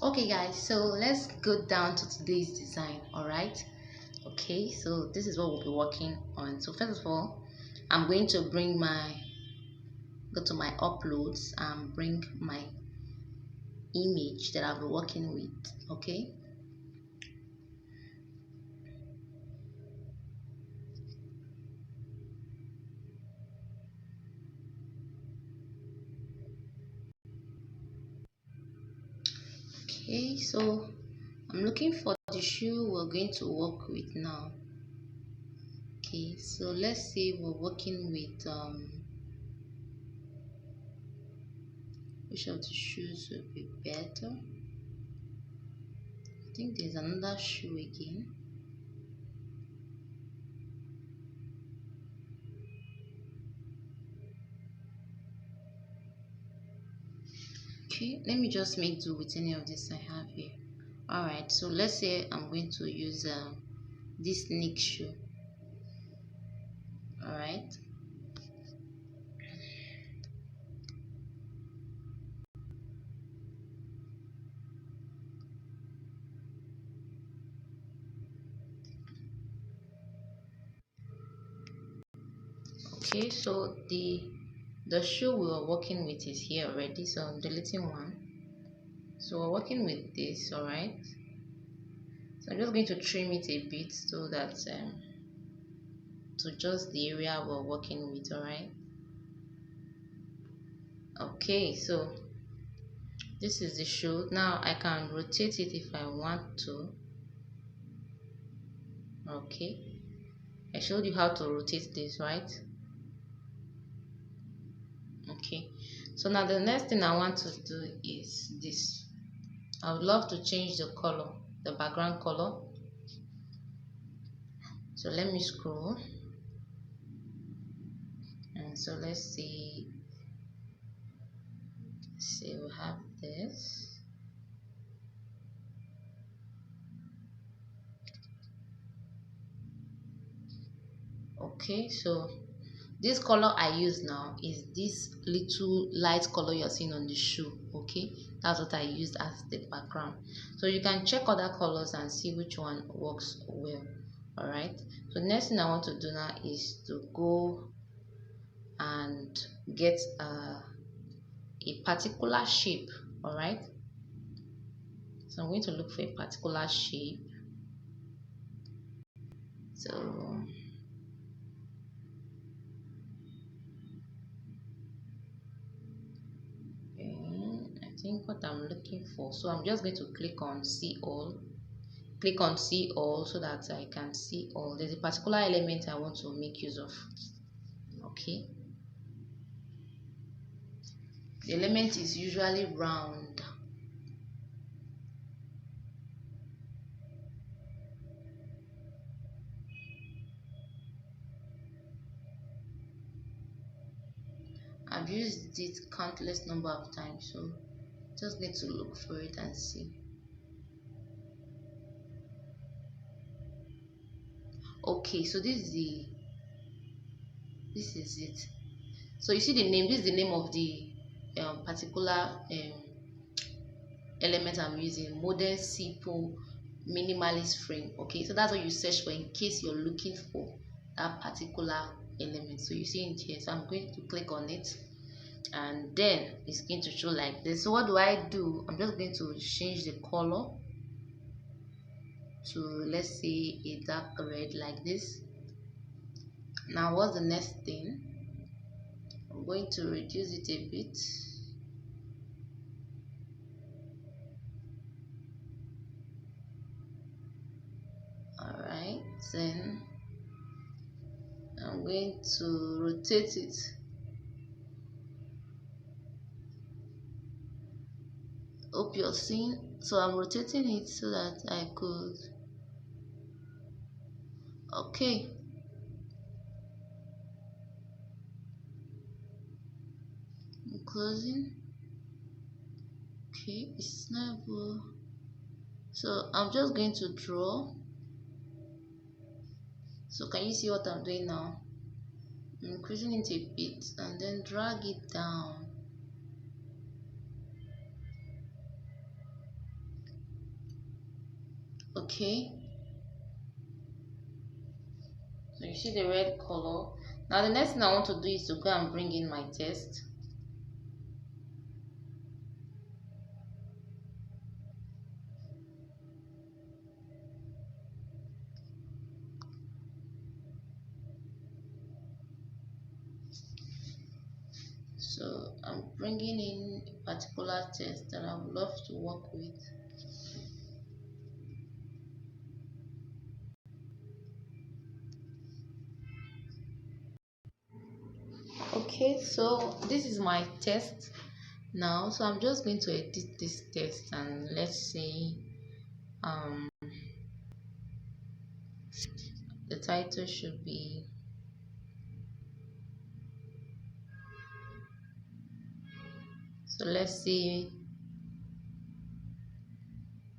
Okay guys, so let's go down to today's design. All right, okay, so this is what we'll be working on. So first of all, I'm going to go to my uploads and bring my image that I'll be working with. Okay, so I'm looking for the shoe we're going to work with now. Okay, so let's say we're working with which of the shoes would be better. I think there's another shoe again. Okay, let me just make do with any of this I have here. All right, so let's say I'm going to use this sneak shoe. All right, okay, so the shoe we were working with is here already, so I'm deleting one. So we're working with this. All right, so I'm just going to trim it a bit so that to just the area we're working with. All right, okay, so this is the shoe. Now I can rotate it if I want to. Okay, I showed you how to rotate this, right? Okay, so now the next thing I want to do is this. I would love to change the color, the background color. So let me scroll, and so let's see we have this. Okay, so this color I use now is this little light color you're seeing on the shoe. Okay, that's what I used as the background. So you can check other colors and see which one works well. All right, so next thing I want to do now is to go and get a particular shape. All right, so I'm going to look for a particular shape. So I think what I'm looking for, so I'm just going to click on see all, so that I can see all. There's a particular element I want to make use of. Okay, the element is usually round. I've used it countless number of times, so just need to look for it and see. Okay, so this is it. So you see the name, this is the name of the particular element I'm using, modern simple minimalist frame. Okay, so that's what you search for in case you're looking for that particular element. So you see it here, so I'm going to click on it, and then it's going to show like this. So what do? I'm just going to change the color to, let's say, a dark red like this. Now what's the next thing? I'm going to reduce it a bit. All right, then I'm going to rotate it. Hope you're seeing. So I'm rotating it so that I could. Okay, I'm closing. Okay, it's not good. So I'm just going to draw. So can you see what I'm doing now? I'm increasing it a bit and then drag it down. Okay, so you see the red color. Now the next thing I want to do is to go and bring in my text. So I'm bringing in a particular text that I would love to work with. Okay, so this is my test now. So I'm just going to edit this text, and let's say um the title should be, so let's say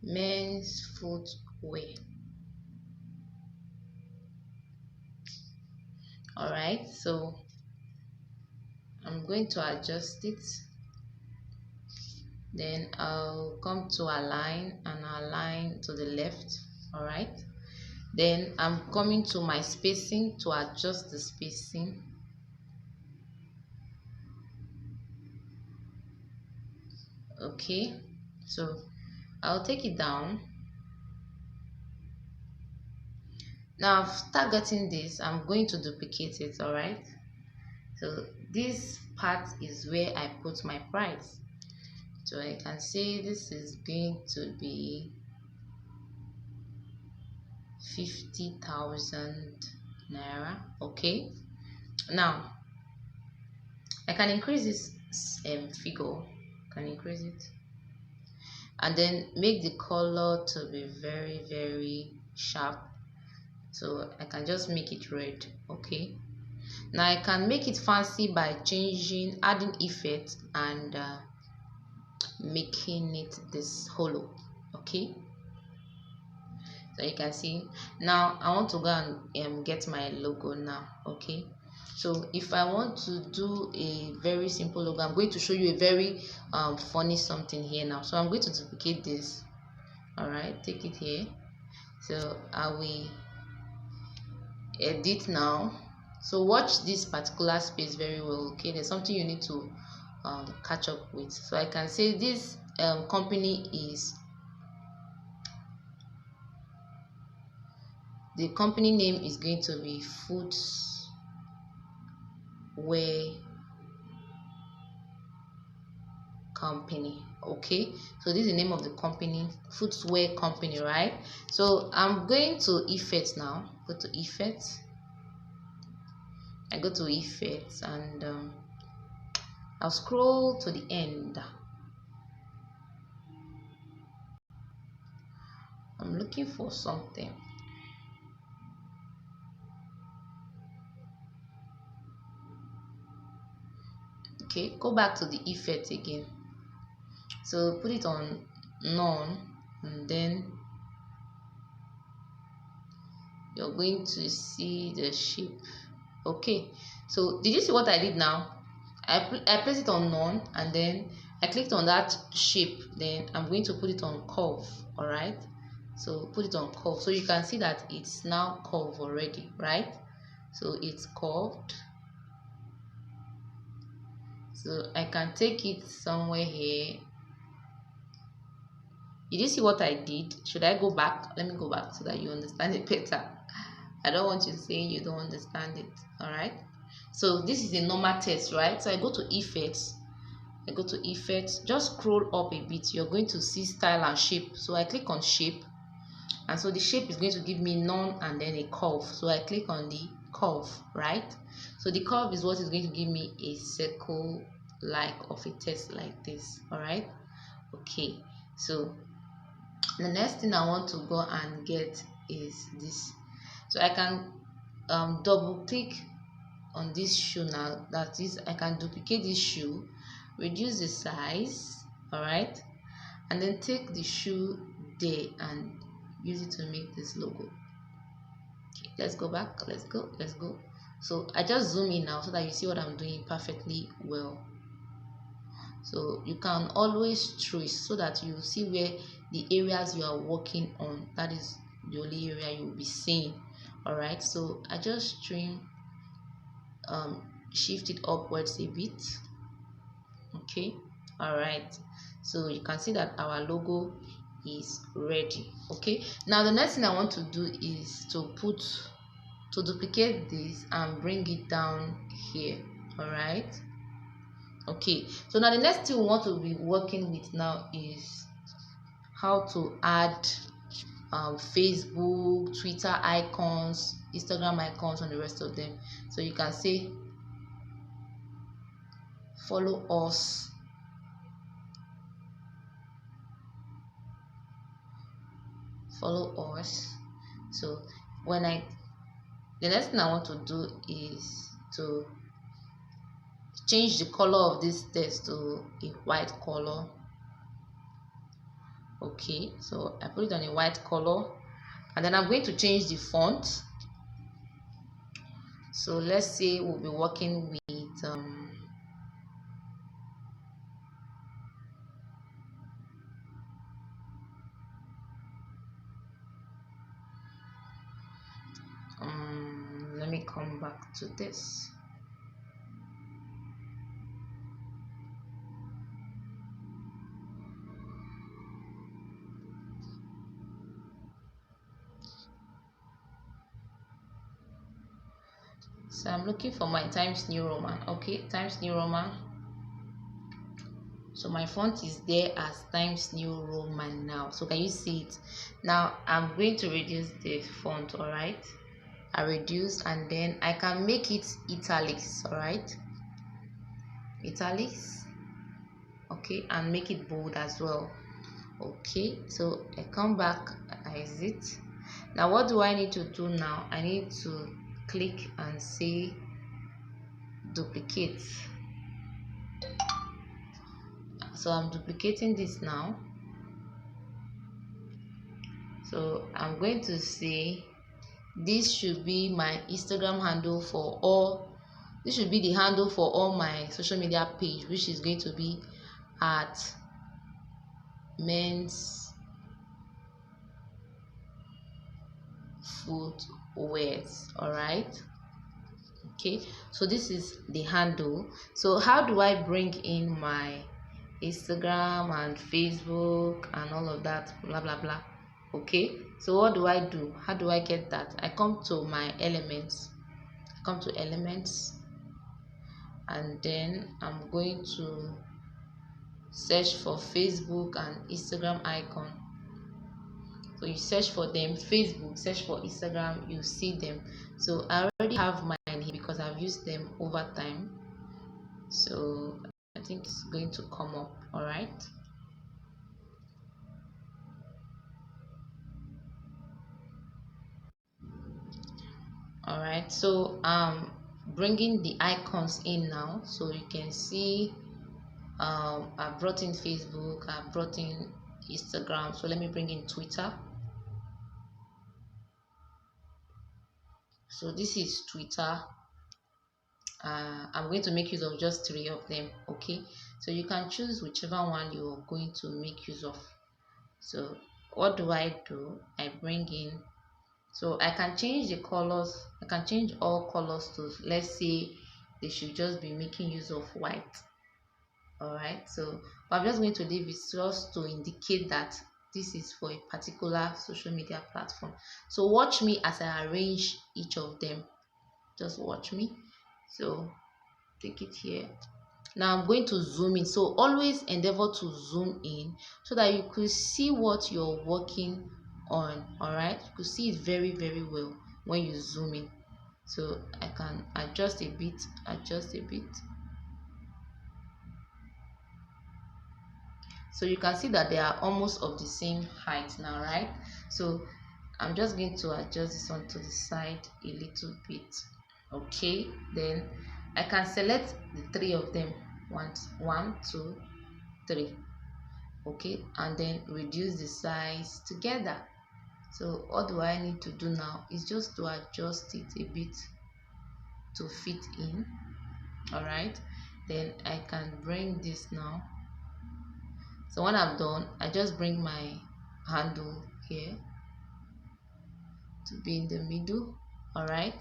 men's footwear. All right, so I'm going to adjust it. Then I'll come to align and align to the left. All right, then I'm coming to my spacing to adjust the spacing. Okay, so I'll take it down. Now after getting this, I'm going to duplicate it. All right, so this part is where I put my price. So I can say this is going to be 50,000 naira. Okay, now I can increase this figure, can increase it, and then make the color to be very sharp. So I can just make it red. Okay, now I can make it fancy by changing, adding effect, and making it this hollow. Okay, so you can see. Now I want to go and get my logo now. Okay, so if I want to do a very simple logo, I'm going to show you a very funny something here now. So I'm going to duplicate this. All right, take it here. So I will edit now. So watch this particular space very well. Okay, there's something you need to catch up with. So I can say this company is, the company name is going to be Footwear Company. Okay, so this is the name of the company, Footwear Company, right? So I'm going to effects now. Go to effects. I go to effects, and I'll scroll to the end. I'm looking for something. Okay, go back to the effect again. So put it on none, and then you're going to see the shape. Okay, so did you see what I did now? I placed it on none, and then I clicked on that shape. Then I'm going to put it on curve. All right, so put it on curve, so you can see that it's now curved already, right? So it's curved. So I can take it somewhere here. Did you see what I did? Should I go back? Let me go back so that you understand it better. I don't want you saying you don't understand it. All right, so this is a normal test, right? So I go to effects. I go to effects, just scroll up a bit. You're going to see style and shape. So I click on shape, and so the shape is going to give me none and then a curve. So I click on the curve, right? So the curve is what is going to give me a circle like of a text like this. All right, okay, so the next thing I want to go and get is this. So I can double click on this shoe now. That is, I can duplicate this shoe, reduce the size, all right, and then take the shoe there and use it to make this logo. Okay, let's go back. Let's go. So I just zoom in now so that you see what I'm doing perfectly well. So you can always trace so that you see where the areas you are working on, that is the only area you will be seeing. All right, so I just trim, shift it upwards a bit. Okay, all right, so you can see that our logo is ready. Okay, now the next thing I want to do is to duplicate this and bring it down here. All right, okay, so now the next thing we want to be working with now is how to add Facebook, Twitter icons, Instagram icons, and the rest of them. So you can say follow us, follow us. So the next thing I want to do is to change the color of this text to a white color. Okay, so I put it on a white color, and then I'm going to change the font. So let's say we'll be working with let me come back to this. So I'm looking for my Times New Roman. Okay, Times New Roman. So my font is there as Times New Roman now. So can you see it? Now I'm going to reduce the font. All right, I reduce, and then I can make it italics. All right, italics. Okay, and make it bold as well. Okay, so I come back, I exit. Now what do I need to do now? I need to click and say duplicate. So I'm duplicating this now. So I'm going to say this should be my Instagram handle for all. This should be the handle for all my social media page, which is going to be at men's footwears. All right, okay, so this is the handle. So how do I bring in my Instagram and Facebook and all of that, blah blah blah? Okay, so what do I do? How do I get that? I come to my elements, and then I'm going to search for Facebook and Instagram icon. So you search for them, Facebook, search for Instagram, you see them. So I already have mine here because I've used them over time. So I think it's going to come up. All right, so bringing the icons in now, so you can see I brought in Facebook, I brought in Instagram. So let me bring in Twitter. So this is Twitter. I'm going to make use of just 3 of them. Okay, so you can choose whichever one you're going to make use of. So what do? I bring in, so I can change the colors. I can change all colors to, let's say they should just be making use of white. All right, so I'm just going to leave it just to indicate that this is for a particular social media platform. So watch me as I arrange each of them. Just watch me. So take it here. Now I'm going to zoom in. So always endeavor to zoom in so that you could see what you're working on. All right, you could see it very very well when you zoom in. So I can adjust a bit. So you can see that they are almost of the same height now, right? So I'm just going to adjust this one to the side a little bit. Okay, then I can select the 3 of them. 1, 2, 3. Okay, and then reduce the size together. So what do I need to do now is just to adjust it a bit to fit in. All right, then I can bring this now So when I'm done, I just bring my handle here to be in the middle. All right,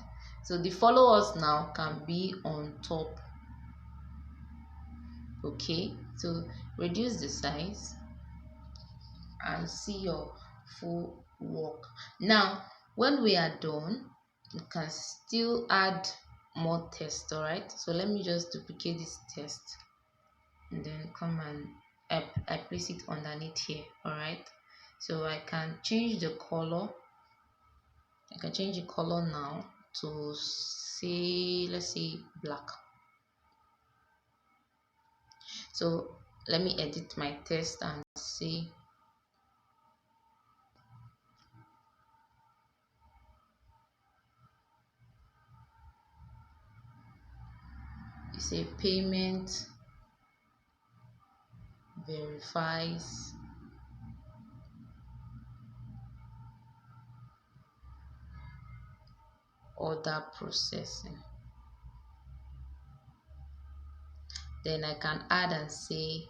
so the followers now can be on top. Okay, so reduce the size and see your full work. Now when we are done, you can still add more text. All right, so let me just duplicate this text and then come and I place it underneath here. All right, so I can change the color. I can change the color now to say, let's say black. So let me edit my text and say payment verifies order processing. Then I can add and say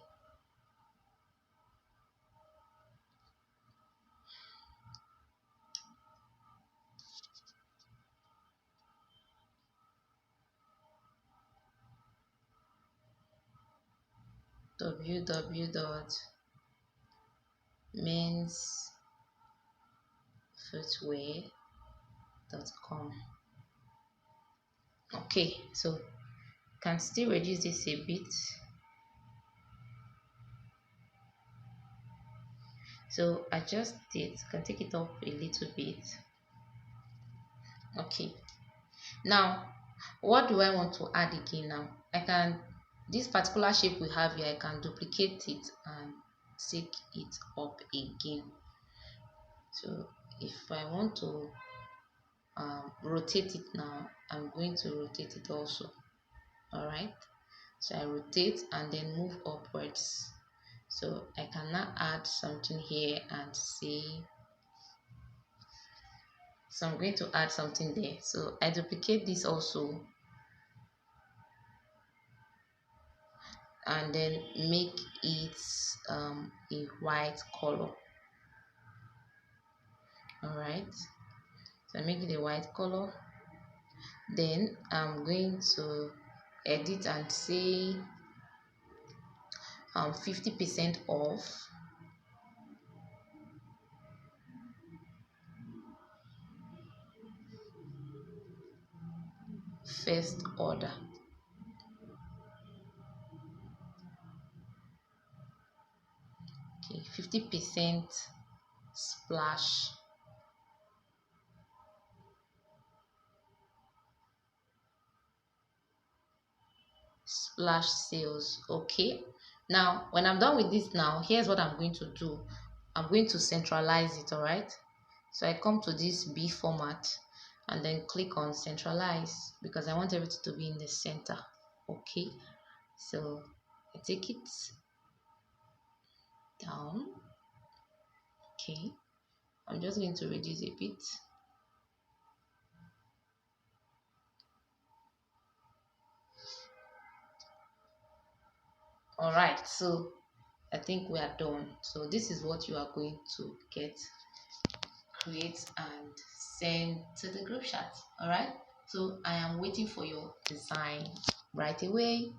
www.mensfootwear.com. Okay, so can still reduce this a bit. So adjust it, can take it up a little bit. Okay, now what do I want to add again? Now I can, this particular shape we have here, I can duplicate it and take it up again. So if I want to rotate it now, I'm going to rotate it also. All right, so I rotate and then move upwards. So I can now add something here and say, so I'm going to add something there. So I duplicate this also and then make it a white color. All right, so I make it a white color. Then I'm going to edit and say 50% off. First order. Okay, 50% splash sales. Okay, now when I'm done with this, now here's what I'm going to do. I'm going to centralize it. All right, so I come to this B format and then click on centralize because I want everything to be in the center. Okay, so I take it down. Okay, I'm just going to reduce a bit. All right, so I think we are done. So this is what you are going to get, create and send to the group chat. All right, so I am waiting for your design right away.